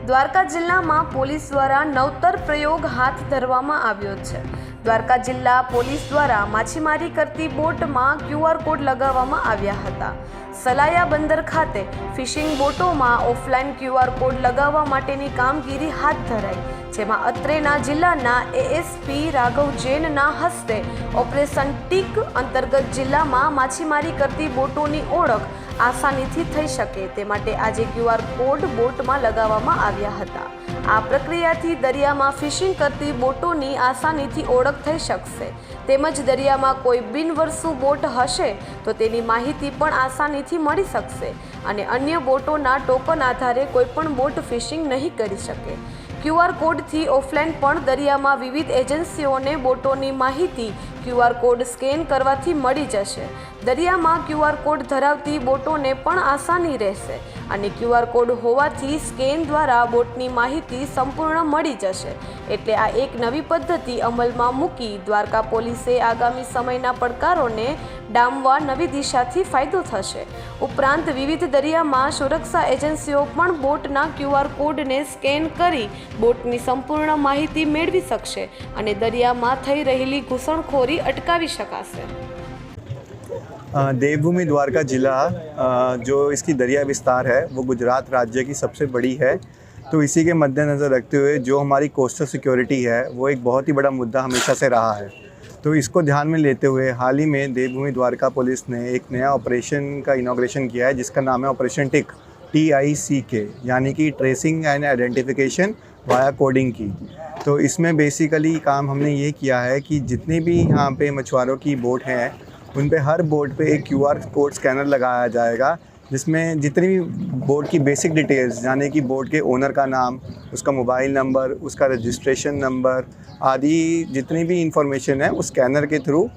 દ્વારકા જિલ્લામાં પોલીસ દ્વારા નવતર પ્રયોગ હાથ ધરવામાં આવ્યો છે। દ્વારકા જિલ્લા પોલીસ દ્વારા માછીમારી કરતી બોટમાં QR કોડ લગાવવામાં આવ્યા હતા। સલાયા બંદર ખાતે ફિશિંગ બોટોમાં ઓફલાઈન QR કોડ લગાવવા માટેની કામગીરી હાથ ધરાઈ, જેમાં અત્રેના જિલ્લાના ASP રાઘવ જૈનના હસ્તે ઓપરેશન ટીક અંતર્ગત જિલ્લામાં માછીમારી કરતી બોટોની ઓળખ આસાનીથી થઈ શકે તે માટે આજે QR કોડ બોટમાં લગાવવામાં આવ્યા હતા। આ પ્રક્રિયાથી દરિયામાં ફિશિંગ કરતી બોટોની આસાનીથી ઓળખ થઈ શકશે, તેમજ દરિયામાં કોઈ બિનવરસુ બોટ હશે તો તેની માહિતી પણ આસાનીથી મળી શકશે અને અન્ય બોટોના ટોકન આધારે કોઈપણ બોટ ફિશિંગ નહીં કરી શકે। QR કોડથી ઓફલાઈન પણ દરિયામાં વિવિધ એજન્સીઓને બોટોની માહિતી QR કોડ સ્કેન કરવાથી મળી જશે। દરિયામાં QR કોડ ધરાવતી બોટોને પણ આસાની રહેશે અને QR કોડ હોવાથી સ્કેન દ્વારા બોટની માહિતી સંપૂર્ણ મળી જશે। એટલે આ એક નવી પદ્ધતિ અમલમાં મૂકી દ્વારકા પોલીસે આગામી સમયના પડકારોને ડામવા નવી દિશાથી ફાયદો થશે। ઉપરાંત વિવિધ દરિયામાં સુરક્ષા એજન્સીઓ પણ બોટના QR કોડને સ્કેન કરી બોટની સંપૂर्ण માહિતી મેળવી શકશે અને દરિયામાં થઈ રહેલી ઘૂસણખોરી અટકાવી શકાશે। देवभूमि द्वारका जिला जो इसकी दरिया विस्तार है वो गुजरात राज्य की सबसे बड़ी है, तो इसी के मद्देनज़र रखते हुए जो हमारी कोस्टल सिक्योरिटी है वो एक बहुत ही बड़ा मुद्दा हमेशा से रहा है। तो इसको ध्यान में लेते हुए हाल ही में देवभूमि द्वारका पुलिस ने एक नया ऑपरेशन का इनॉग्रेशन किया है, जिसका नाम है ऑपरेशन टिक TICK, यानी कि tracing and identification via coding की। तो इसमें बेसिकली काम हमने ये किया है कि जितने भी यहाँ पे मछुआरों की बोट हैं उन पे हर बोट पे एक QR कोड स्कैनर लगाया जाएगा, जिसमें जितनी भी बोट की बेसिक डिटेल्स यानी कि बोट के ओनर का नाम, उसका मोबाइल नंबर, उसका रजिस्ट्रेशन नंबर आदि जितनी भी इंफॉर्मेशन है उस स्कैनर के थ्रू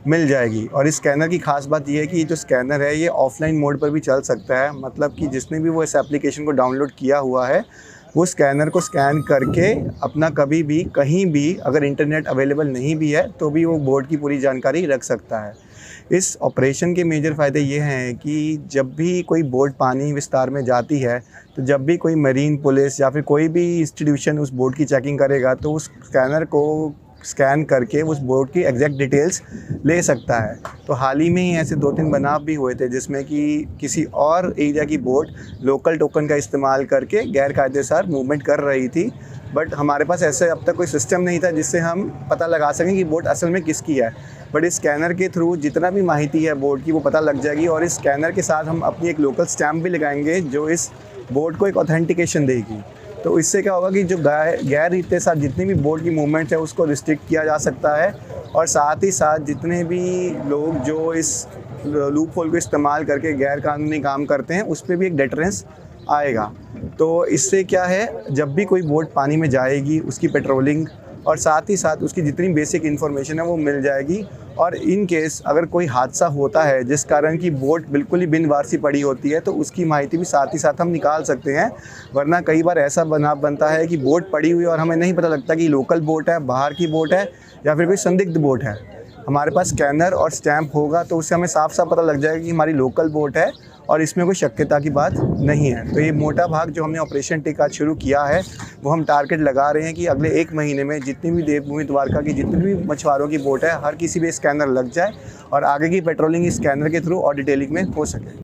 मिल जाएगी। और इस स्कैनर की खास बात यह है कि जो स्कैनर है ये ऑफलाइन मोड पर भी चल सकता है, मतलब कि जिसने भी वो इस एप्लीकेशन को डाउनलोड किया हुआ है वो स्कैनर को स्कैन करके अपना कभी भी कहीं भी अगर इंटरनेट अवेलेबल नहीं भी है तो भी वो बोट की पूरी जानकारी रख सकता है। इस ऑपरेशन के मेजर फ़ायदे ये हैं कि जब भी कोई बोट पानी विस्तार में जाती है तो जब भी कोई मरीन पुलिस या फिर कोई भी इंस्टीट्यूशन उस बोट की चेकिंग करेगा तो उस स्कैनर को स्कैन करके उस बोट की एग्जैक्ट डिटेल्स ले सकता है। तो हाल ही में ही ऐसे 2-3 बनाव भी हुए थे जिसमें कि किसी और एरिया की बोट लोकल टोकन का इस्तेमाल करके गैर कायदेसर मूवमेंट कर रही थी, बट हमारे पास ऐसे अब तक कोई सिस्टम नहीं था जिससे हम पता लगा सकें कि बोट असल में किसकी है। बट इस स्कैनर के थ्रू जितना भी माहिती है बोट की वो पता लग जाएगी और इस स्कैनर के साथ हम अपनी एक लोकल स्टैम्प भी लगाएंगे जो इस बोट को एक ऑथेंटिकेशन देगी। तो इससे क्या होगा कि जो गैर रीति साथ जितनी भी बोट की मूवमेंट है उसको रिस्ट्रिक्ट किया जा सकता है और साथ ही साथ जितने भी लोग जो इस लूप होल को इस्तेमाल करके गैर कानूनी काम करते हैं उस पर भी एक डेटरेंस आएगा। तो इससे क्या है, जब भी कोई बोट पानी में जाएगी उसकी पेट्रोलिंग और साथ ही साथ उसकी जितनी बेसिक इन्फॉर्मेशन है वो मिल जाएगी। और इन केस अगर कोई हादसा होता है जिस कारण की बोट बिल्कुल ही बिन वारसी पड़ी होती है तो उसकी माहिती भी साथ ही साथ हम निकाल सकते हैं। वरना कई बार ऐसा बनाव बनता है कि बोट पड़ी हुई और हमें नहीं पता लगता कि लोकल बोट है, बाहर की बोट है या फिर कोई संदिग्ध बोट है। हमारे पास स्कैनर और स्टैम्प होगा तो उससे हमें साफ साफ पता लग जाएगा कि हमारी लोकल बोट है और इसमें कोई शक्यता की बात नहीं है। तो ये मोटा भाग जो हमने ऑपरेशन टिक आज शुरू किया है वो हम टारगेट लगा रहे हैं कि अगले 1 महीने में जितनी भी देवभूमि द्वारका की जितनी भी मछुआरों की बोट है हर किसी भी स्कैनर लग जाए और आगे की पेट्रोलिंग इस स्कैनर के थ्रू और डिटेलिंग में हो सके।